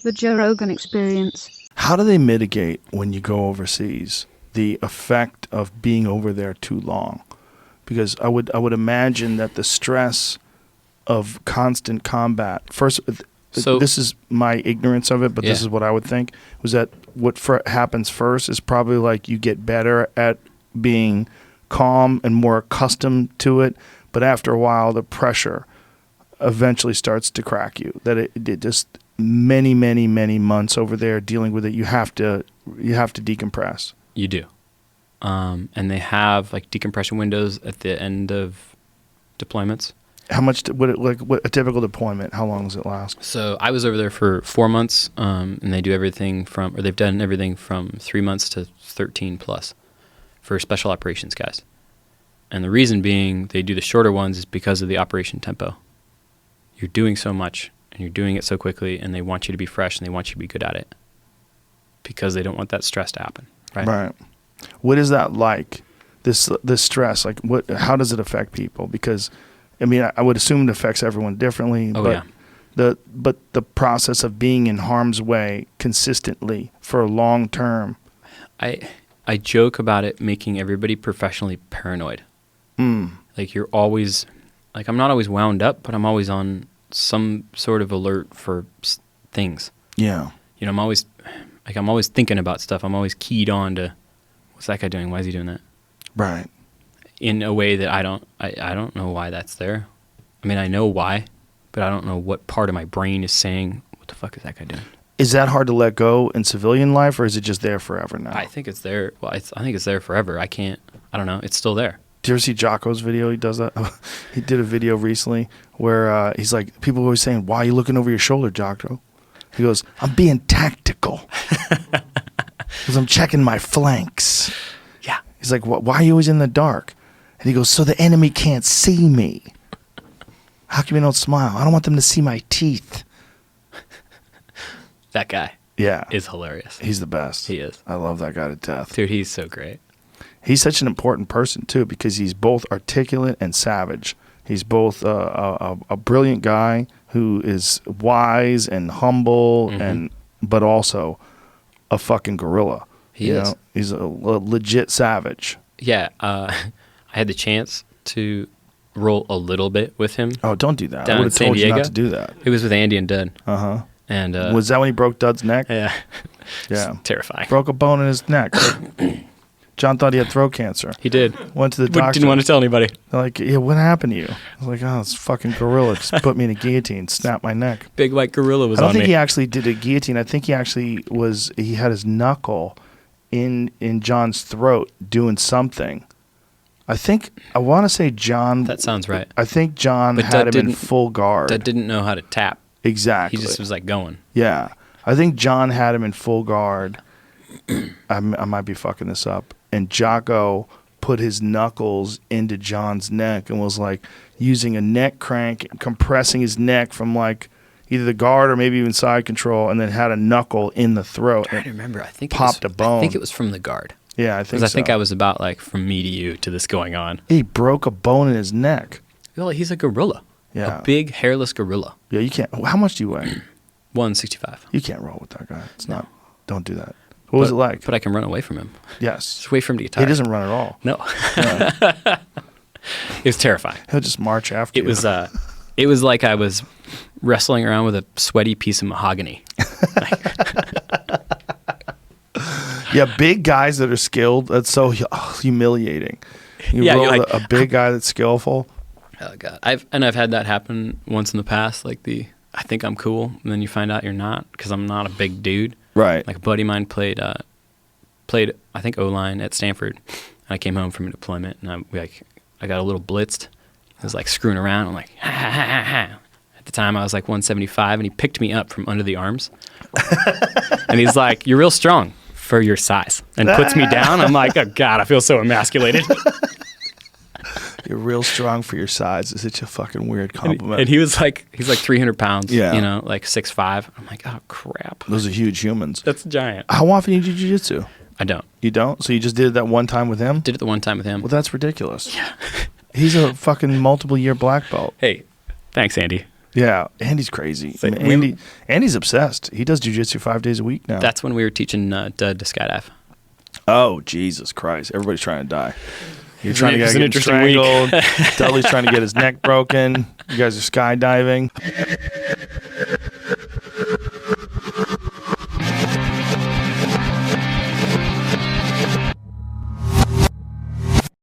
The Joe Rogan Experience. How do they mitigate when you go overseas the effect of being over there too long? Because I would imagine that the stress of constant combat. First, So this is my ignorance of it, but this Yeah. is what I would think was that what happens first is probably like you get better at being calm and more accustomed to it, but after a while the pressure eventually starts to crack you. That it just many months over there dealing with it, you have to decompress. you do. And they have like decompression windows at the end of deployments. How much what a typical deployment, how long does it last? So I was over there for 4 months, and they've done everything from 3 months to 13 plus for special operations guys. And the reason being they do the shorter ones is because of the operation tempo. You're doing so much and you're doing it so quickly, and they want you to be fresh and they want you to be good at it because they don't want that stress to happen. Right. What is that like? This stress, like how does it affect people? Because I mean, I would assume it affects everyone differently. Oh, but yeah. the process of being in harm's way consistently for a long term. I joke about it making everybody professionally paranoid. Like you're always, like I'm not always wound up, but I'm always on some sort of alert for things. Yeah. You know, I'm always thinking about stuff. I'm always keyed on to what's that guy doing? Why is he doing that? Right. In a way that I don't know why that's there. I mean, I know why, but I don't know what part of my brain is saying, what the fuck is that guy doing? Is that hard to let go in civilian life, or is it just there forever now? I think it's there. Well, I think it's there forever. I don't know. It's still there. Do you ever see Jocko's video? He does that. He did a video recently where he's like, people are always saying, why are you looking over your shoulder, Jocko? He goes, I'm being tactical. Because I'm checking my flanks. Yeah. He's like, why are you always in the dark? And he goes, so the enemy can't see me. How come you don't smile? I don't want them to see my teeth. That guy is hilarious. He's the best. He is. I love that guy to death. Dude, he's so great. He's such an important person, too, because he's both articulate and savage. He's both a brilliant guy who is wise and humble, but also a fucking gorilla. He is. Know? He's a legit savage. Yeah. I had the chance to roll a little bit with him. Oh, don't do that. Down I would have in San told you Diego. not to do that. It was with Andy and Dud. Uh-huh. And was that when he broke Dud's neck? Yeah. Yeah. It's terrifying. Broke a bone in his neck. John thought he had throat cancer. He did. Went to the But doctor. didn't want to tell anybody. They're like, yeah, what happened to you? I was like, oh, this fucking gorilla just put me in a guillotine, snapped my neck. Big white gorilla was I on don't think me. he actually did a guillotine. I think he actually he had his knuckle in John's throat doing something. I want to say John. That sounds right. I think John But had Dud him in didn't- full guard. Dud didn't know how to tap. Exactly. He just was like going. Yeah. I think John had him in full guard. I might be fucking this up. And Jocko put his knuckles into John's neck and was like using a neck crank, compressing his neck from like either the guard or maybe even side control, and then had a knuckle in the throat. I remember. I think popped a bone. I think it was from the guard. Yeah, I think Because so. I think I was about like from me to you to this going on. He broke a bone in his neck. Well, he's a gorilla. Yeah. A big hairless gorilla. Yeah, you can't. How much do you weigh? 165. You can't roll with that guy. It's not. Don't do that. What was it like? But I can run away from him. Yes. Just wait for him to get He tired. doesn't run at all. No. Yeah. It was terrifying. He'll just march after It you. was it was like I was wrestling around with a sweaty piece of mahogany. Yeah, big guys that are skilled, that's so humiliating. You Yeah, roll you're like, a big guy that's skillful. Oh god. I've had that happen once in the past, like I think I'm cool, and then you find out you're not because I'm not a big dude. Right. Like a buddy of mine played I think O-line at Stanford, and I came home from a deployment, and I got a little blitzed. I was like screwing around. I'm like, ha ha ha ha ha. At the time I was like 175, and he picked me up from under the arms, and he's like, "You're real strong for your size," and puts me down. I'm like, "Oh god, I feel so emasculated." You're real strong for your size. It's such a fucking weird compliment. And he's like 300 pounds. Yeah. You know, like 6'5". I'm like, oh crap. Those are huge humans. That's giant. How often do you do jiu-jitsu? I don't. You don't? So you just did it that one time with him? Did it the one time with him. Well, that's ridiculous. Yeah. He's a fucking multiple-year black belt. Hey, thanks, Andy. Yeah, Andy's crazy. So Andy's obsessed. He does jiu-jitsu 5 days a week now. That's when we were teaching Dud to skydive. Oh, Jesus Christ. Everybody's trying to die. You're trying to It was get an him interesting week. strangled. Dudley's trying to get his neck broken. You guys are skydiving.